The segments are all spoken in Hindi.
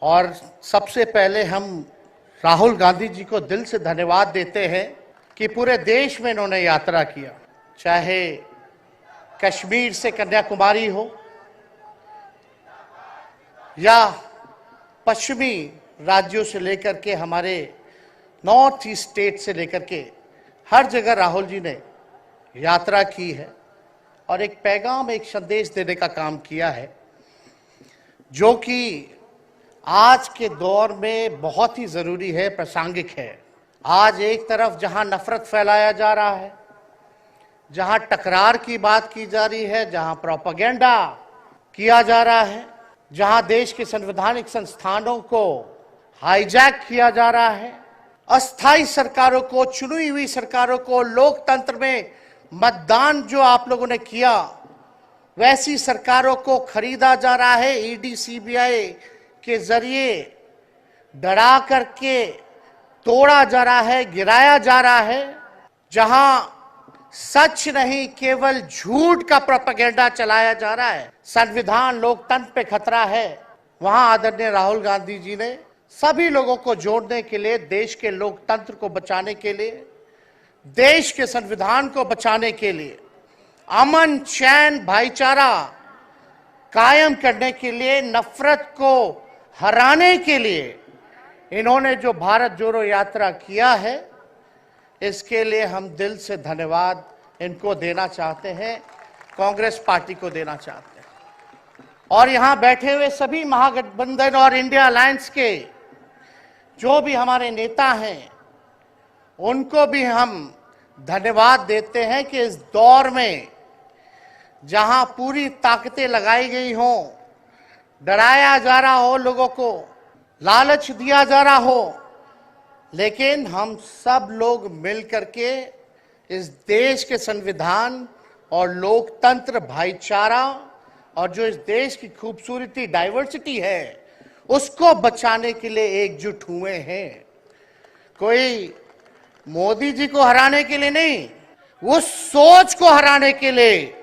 और सबसे पहले हम राहुल गांधी जी को दिल से धन्यवाद देते हैं कि पूरे देश में इन्होंने यात्रा किया, चाहे कश्मीर से कन्याकुमारी हो या पश्चिमी राज्यों से लेकर के हमारे नॉर्थ ईस्ट स्टेट से लेकर के हर जगह राहुल जी ने यात्रा की है और एक पैगाम, एक संदेश देने का काम किया है, जो कि आज के दौर में बहुत ही जरूरी है, प्रासंगिक है। आज एक तरफ जहां नफरत फैलाया जा रहा है, जहां टकरार की बात की जा रही है, जहां प्रोपेगेंडा किया जा रहा है, जहां देश के संवैधानिक संस्थानों को हाईजैक किया जा रहा है, अस्थायी सरकारों को, चुनी हुई सरकारों को, लोकतंत्र में मतदान जो आप लोगों ने किया वैसी सरकारों को खरीदा जा रहा है, ईडी सीबीआई के जरिए डरा करके तोड़ा जा रहा है, गिराया जा रहा है, जहां सच नहीं केवल झूठ का प्रोपेगेंडा चलाया जा रहा है, संविधान लोकतंत्र पे खतरा है, वहां आदरणीय राहुल गांधी जी ने सभी लोगों को जोड़ने के लिए, देश के लोकतंत्र को बचाने के लिए, देश के संविधान को बचाने के लिए, अमन चैन भाईचारा कायम करने के लिए, नफरत को हराने के लिए इन्होंने जो भारत जोड़ो यात्रा किया है, इसके लिए हम दिल से धन्यवाद इनको देना चाहते हैं, कांग्रेस पार्टी को देना चाहते हैं। और यहां बैठे हुए सभी महागठबंधन और इंडिया अलायंस के जो भी हमारे नेता हैं, उनको भी हम धन्यवाद देते हैं कि इस दौर में जहां पूरी ताकतें लगाई गई हों, डराया जा रहा हो, लोगों को लालच दिया जा रहा हो, लेकिन हम सब लोग मिल करके इस देश के संविधान और लोकतंत्र, भाईचारा और जो इस देश की खूबसूरती, डाइवर्सिटी है, उसको बचाने के लिए एकजुट हुए हैं। कोई मोदी जी को हराने के लिए नहीं, उस सोच को हराने के लिए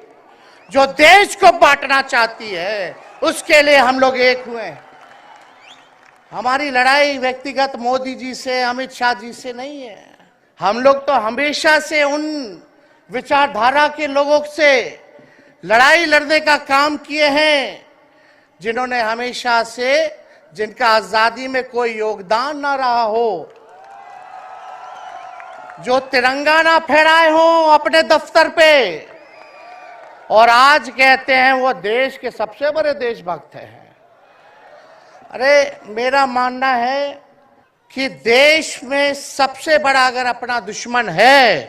जो देश को बांटना चाहती है, उसके लिए हम लोग एक हुए हैं। हमारी लड़ाई व्यक्तिगत मोदी जी से, अमित शाह जी से नहीं है। हम लोग तो हमेशा से उन विचारधारा के लोगों से लड़ाई लड़ने का काम किए हैं, जिन्होंने हमेशा से, जिनका आजादी में कोई योगदान ना रहा हो, जो तिरंगा ना फहराए हो अपने दफ्तर पे, और आज कहते हैं वो देश के सबसे बड़े देशभक्त हैं। अरे मेरा मानना है कि देश में सबसे बड़ा अगर अपना दुश्मन है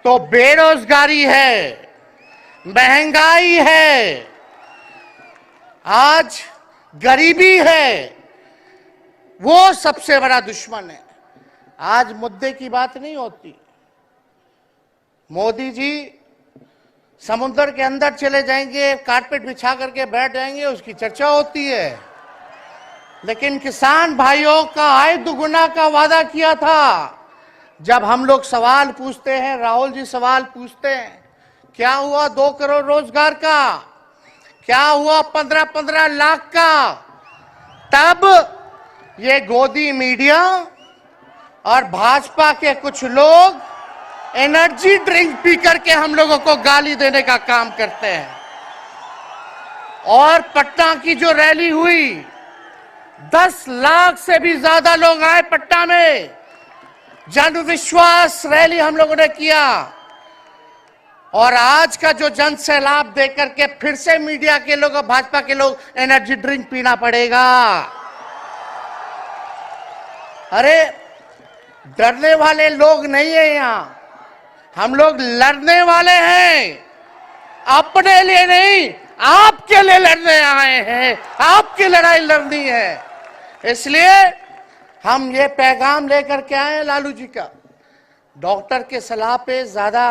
तो बेरोजगारी है, महंगाई है, आज गरीबी है, वो सबसे बड़ा दुश्मन है। आज मुद्दे की बात नहीं होती। मोदी जी समुद्र के अंदर चले जाएंगे, कारपेट बिछा करके बैठ जाएंगे, उसकी चर्चा होती है, लेकिन किसान भाइयों का आय दुगुना का वादा किया था। जब हम लोग सवाल पूछते हैं, राहुल जी सवाल पूछते हैं, क्या हुआ 2 करोड़ रोजगार का, क्या हुआ 15-15 लाख का, तब ये गोदी मीडिया और भाजपा के कुछ लोग एनर्जी ड्रिंक पी करके हम लोगों को गाली देने का काम करते हैं। और पटना की जो रैली हुई, 10 लाख से भी ज्यादा लोग आए पटना में, जन विश्वास रैली हम लोगों ने किया। और आज का जो जन सैलाब देकर के फिर से मीडिया के लोग और भाजपा के लोग एनर्जी ड्रिंक पीना पड़ेगा। अरे डरने वाले लोग नहीं है यहां, हम लोग लड़ने वाले हैं, अपने लिए नहीं, आपके लिए लड़ने आए हैं, आपकी लड़ाई लड़नी है। इसलिए हम ये पैगाम लेकर के आए हैं लालू जी का। डॉक्टर के सलाह पे ज्यादा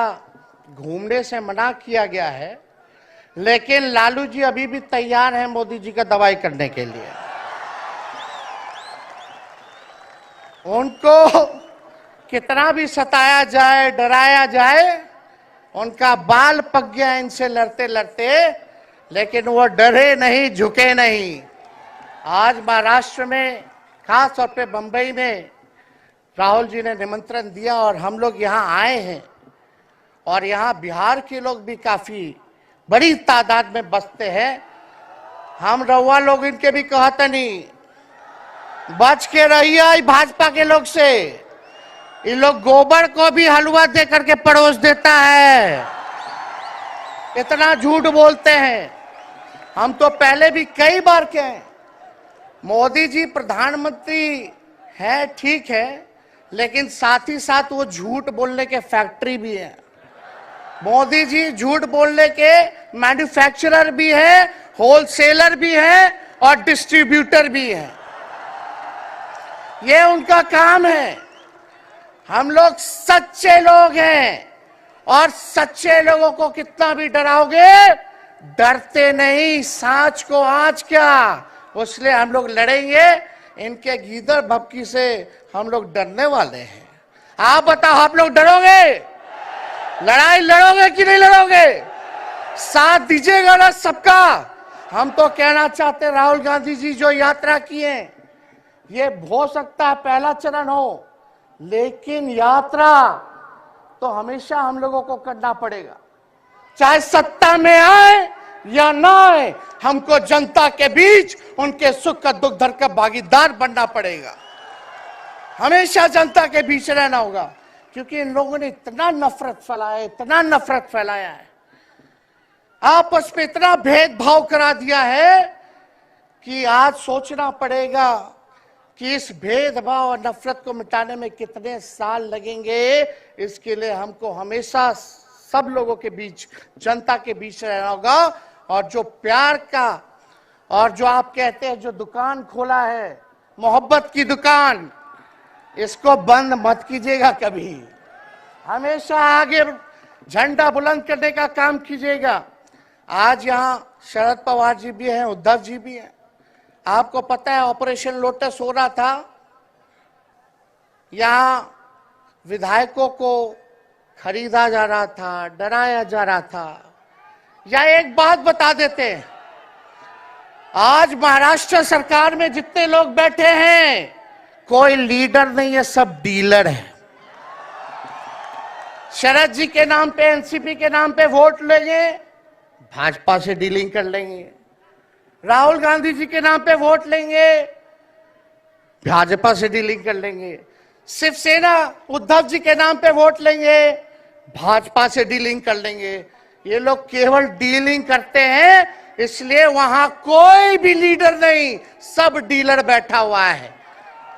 घूमने से मना किया गया है, लेकिन लालू जी अभी भी तैयार हैं मोदी जी का दवाई करने के लिए। उनको कितना भी सताया जाए, डराया जाए, उनका बाल पक गया इनसे लड़ते लड़ते, लेकिन वो डरे नहीं, झुके नहीं। आज महाराष्ट्र में, खास तौर पे बंबई में राहुल जी ने निमंत्रण दिया और हम लोग यहाँ आए हैं। और यहाँ बिहार के लोग भी काफी बड़ी तादाद में बसते हैं। हम रउआ लोग इनके भी कहते नहीं, बच के रहिए भाजपा के लोग से। ये लोग गोबर को भी हलवा दे करके परोस देता है, इतना झूठ बोलते हैं। हम तो पहले भी कई बार कहे, मोदी जी प्रधानमंत्री है ठीक है, लेकिन साथ ही साथ वो झूठ बोलने के फैक्ट्री भी है। मोदी जी झूठ बोलने के मैन्युफैक्चरर भी है, होलसेलर भी है और डिस्ट्रीब्यूटर भी है। ये उनका काम है। हम लोग सच्चे लोग हैं और सच्चे लोगों को कितना भी डराओगे, डरते नहीं। सांच को आज क्या, इसलिए हम लोग लड़ेंगे। इनके गीदड़ भपकी से हम लोग डरने वाले हैं। आप बताओ, आप लोग डरोगे? लड़ाई लड़ोगे कि नहीं लड़ोगे? साथ दीजिएगा ना सबका? हम तो कहना चाहते, राहुल गांधी जी जो यात्रा किए, ये हो सकता है पहला चरण हो, लेकिन यात्रा तो हमेशा हम लोगों को करना पड़ेगा। चाहे सत्ता में आए या ना आए, हमको जनता के बीच उनके सुख का दुख दर्द का भागीदार बनना पड़ेगा। हमेशा जनता के बीच रहना होगा, क्योंकि इन लोगों ने इतना नफरत फैलाया, इतना नफरत फैलाया है, आपस में इतना भेदभाव करा दिया है कि आज सोचना पड़ेगा कि इस भेदभाव और नफरत को मिटाने में कितने साल लगेंगे। इसके लिए हमको हमेशा सब लोगों के बीच, जनता के बीच रहना होगा। और जो प्यार का, और जो आप कहते हैं जो दुकान खोला है, मोहब्बत की दुकान, इसको बंद मत कीजिएगा कभी। हमेशा आगे झंडा बुलंद करने का काम कीजिएगा। आज यहाँ शरद पवार जी भी हैं, उद्धव जी भी हैं। आपको पता है ऑपरेशन लोटस हो रहा था, यहाँ विधायकों को खरीदा जा रहा था, डराया जा रहा था। या एक बात बता देते हैं, आज महाराष्ट्र सरकार में जितने लोग बैठे हैं, कोई लीडर नहीं है, सब डीलर है। शरद जी के नाम पे, एनसीपी के नाम पे वोट लेंगे, भाजपा से डीलिंग कर लेंगे। राहुल गांधी जी के नाम पे वोट लेंगे, भाजपा से डीलिंग कर लेंगे। शिवसेना उद्धव जी के नाम पे वोट लेंगे, भाजपा से डीलिंग कर लेंगे। ये लोग केवल डीलिंग करते हैं, इसलिए वहां कोई भी लीडर नहीं, सब डीलर बैठा हुआ है।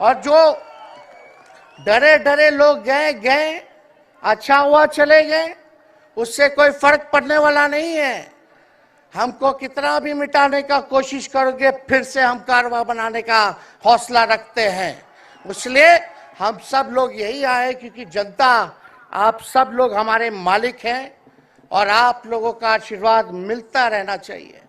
और जो डरे डरे लोग गए, अच्छा हुआ चले गए, उससे कोई फर्क पड़ने वाला नहीं है। हमको कितना भी मिटाने का कोशिश करोगे, फिर से हम कारवा बनाने का हौसला रखते हैं। इसलिए हम सब लोग यही आए, क्योंकि जनता, आप सब लोग हमारे मालिक हैं और आप लोगों का आशीर्वाद मिलता रहना चाहिए।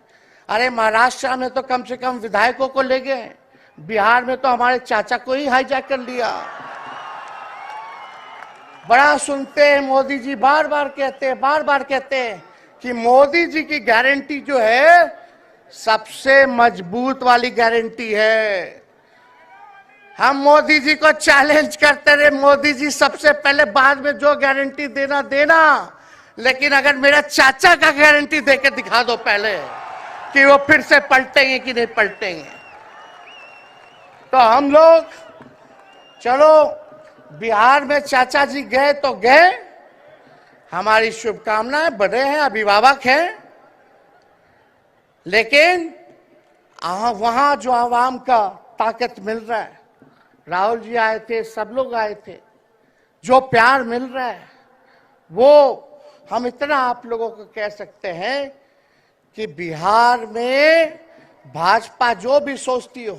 अरे महाराष्ट्र में तो कम से कम विधायकों को ले गए, बिहार में तो हमारे चाचा को ही हाईजैक कर लिया। बड़ा सुनते हैं, मोदी जी बार बार कहते हैं कि मोदी जी की गारंटी जो है सबसे मजबूत वाली गारंटी है। हम मोदी जी को चैलेंज करते रहे, मोदी जी सबसे पहले, बाद में जो गारंटी देना, लेकिन अगर मेरा चाचा का गारंटी देके दिखा दो पहले कि वो फिर से पलटेंगे कि नहीं पलटेंगे। तो हम लोग, चलो बिहार में चाचा जी गए तो गए, हमारी शुभकामनाएं, बड़े हैं, अभिभावक हैं, लेकिन वहां जो आवाम का ताकत मिल रहा है, राहुल जी आए थे, सब लोग आए थे, जो प्यार मिल रहा है, वो हम इतना आप लोगों को कह सकते हैं कि बिहार में भाजपा जो भी सोचती हो,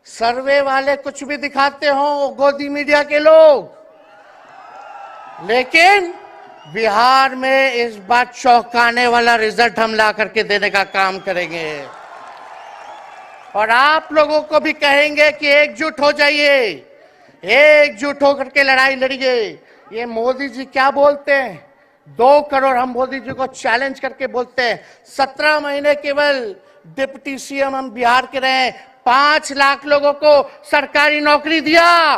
सर्वे वाले कुछ भी दिखाते हो, गोदी मीडिया के लोग, लेकिन बिहार में इस बार चौंकाने वाला रिजल्ट हम ला करके देने का काम करेंगे। और आप लोगों को भी कहेंगे कि एकजुट हो जाइए, एकजुट होकर के लड़ाई लड़िए। ये मोदी जी क्या बोलते हैं, 2 करोड़, हम मोदी जी को चैलेंज करके बोलते हैं, 17 महीने केवल डिप्टी सीएम हम बिहार के रहे, 5 लाख लोगों को सरकारी नौकरी दिया।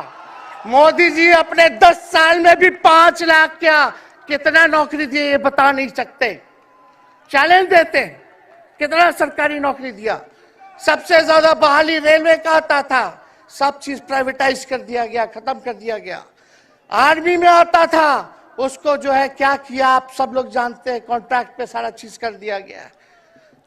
मोदी जी अपने 10 साल में भी 5 लाख क्या कितना नौकरी दिए ये बता नहीं सकते। चैलेंज देते हैं, कितना सरकारी नौकरी दिया। सबसे ज्यादा बहाली रेलवे का आता था, सब चीज प्राइवेटाइज कर दिया गया, खत्म कर दिया गया। आर्मी में आता था, उसको जो है क्या किया आप सब लोग जानते हैं, कॉन्ट्रैक्ट पे सारा चीज कर दिया गया।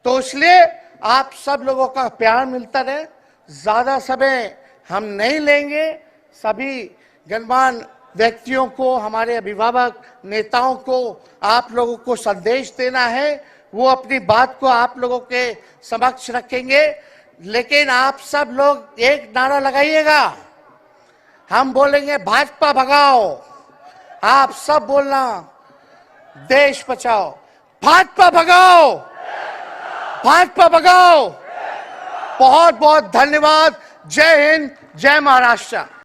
तो इसलिए आप सब लोगों का प्यार मिलता रहे। ज्यादा समय हम नहीं लेंगे। सभी गणमान्य व्यक्तियों को, हमारे अभिभावक नेताओं को आप लोगों को संदेश देना है। वो अपनी बात को आप लोगों के समक्ष रखेंगे, लेकिन आप सब लोग एक नारा लगाइएगा। हम बोलेंगे भाजपा भगाओ, आप सब बोलना देश बचाओ। भाजपा भगाओ, भाजपा भगाओ। बहुत बहुत धन्यवाद। जय हिंद, जय महाराष्ट्र।